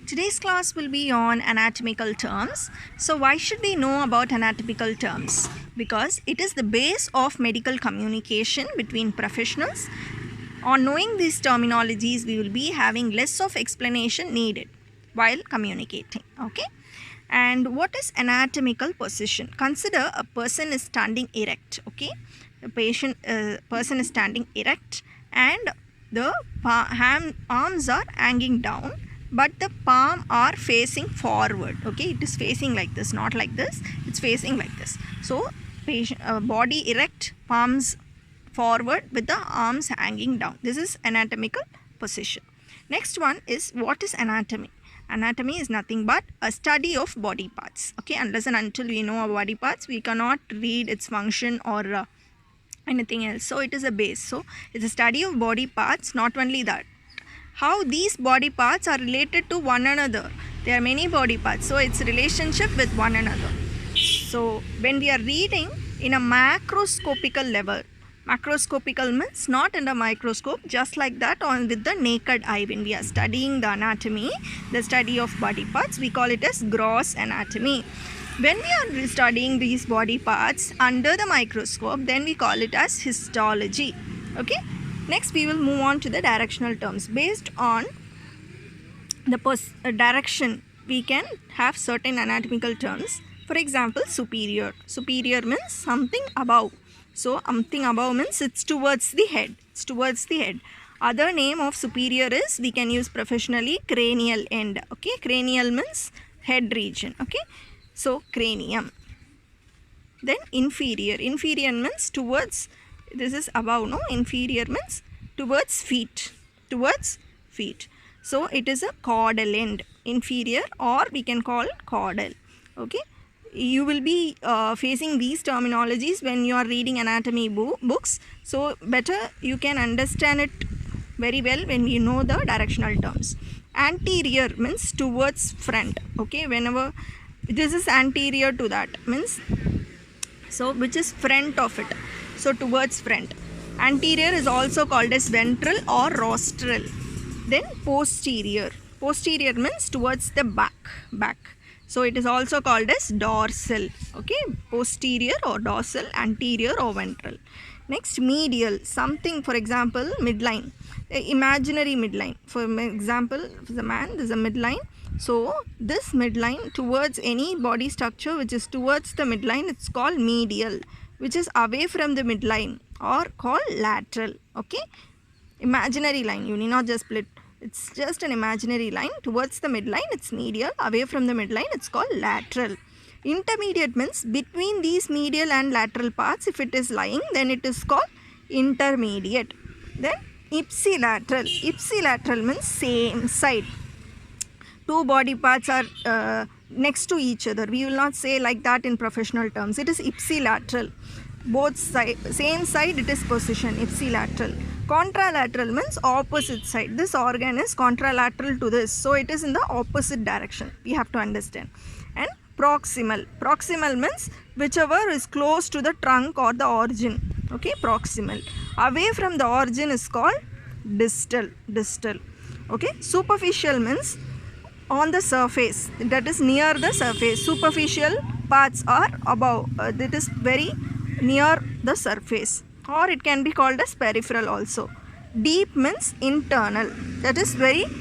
Today's class will be on anatomical terms. So why should we know about anatomical terms? Because it is the base of medical communication between professionals. On knowing these terminologies, we will be having less of explanation needed while communicating. Okay. And what is anatomical position? Consider a person is standing erect. Okay. The person is standing erect and the arms are hanging down, but the palm are facing forward. Okay, it is facing like this, not like this, it's facing like this. So body erect, palms forward with the arms hanging down. This is anatomical position. Next one is, what is anatomy? Anatomy is nothing but a study of body parts. Okay, unless and until we know our body parts, we cannot read its function or anything else. So it is a base. So it's a study of body parts. Not only that, how these body parts are related to one another. There are many body parts, so it's relationship with one another. So when we are reading in a macroscopical level, macroscopical means not in a microscope, just like that, on with the naked eye. When we are studying the anatomy, the study of body parts, we call it as gross anatomy. When we are studying these body parts under the microscope, then we call it as histology. Okay. Next, we will move on to the directional terms. Based on the direction, we can have certain anatomical terms. For example, superior. Superior means something above. So, something above means it's towards the head. It's towards the head. Other name of superior is, we can use professionally, cranial end. Okay, cranial means head region. Okay, so cranium. Then inferior. Inferior means towards, this is above, no? Inferior means towards feet. Towards feet. So it is a caudal end. Inferior, or we can call caudal. Okay. You will be facing these terminologies when you are reading anatomy books. So better you can understand it very well when you know the directional terms. Anterior means towards front. Okay. Whenever this is anterior to that, means, so which is front of it. So towards front. Anterior is also called as ventral or rostral. Then posterior. Posterior means towards the back. So it is also called as dorsal. Okay, posterior or dorsal, anterior or ventral. Next, medial. Something, for example, midline. Imaginary midline. For example, the man, there is a midline. So this midline towards any body structure which is towards the midline, it's called medial. Which is away from the midline, or called lateral. Okay, imaginary line, you need not just split, it's just an imaginary line. Towards the midline, it's medial. Away from the midline, it's called lateral. Intermediate means between these medial and lateral parts. If it is lying, then it is called intermediate. Then ipsilateral. Ipsilateral means same side. Two body parts are next to each other. We will not say like that in professional terms. It is ipsilateral. Both side, same side, it is position, ipsilateral. Contralateral means opposite side. This organ is contralateral to this. So it is in the opposite direction. We have to understand. And proximal. Proximal means whichever is close to the trunk or the origin. Okay, proximal. Away from the origin is called distal. Distal. Okay, superficial means on the surface, that is near the surface. Superficial parts are above, that is very near the surface, or it can be called as peripheral also. Deep means internal, that is very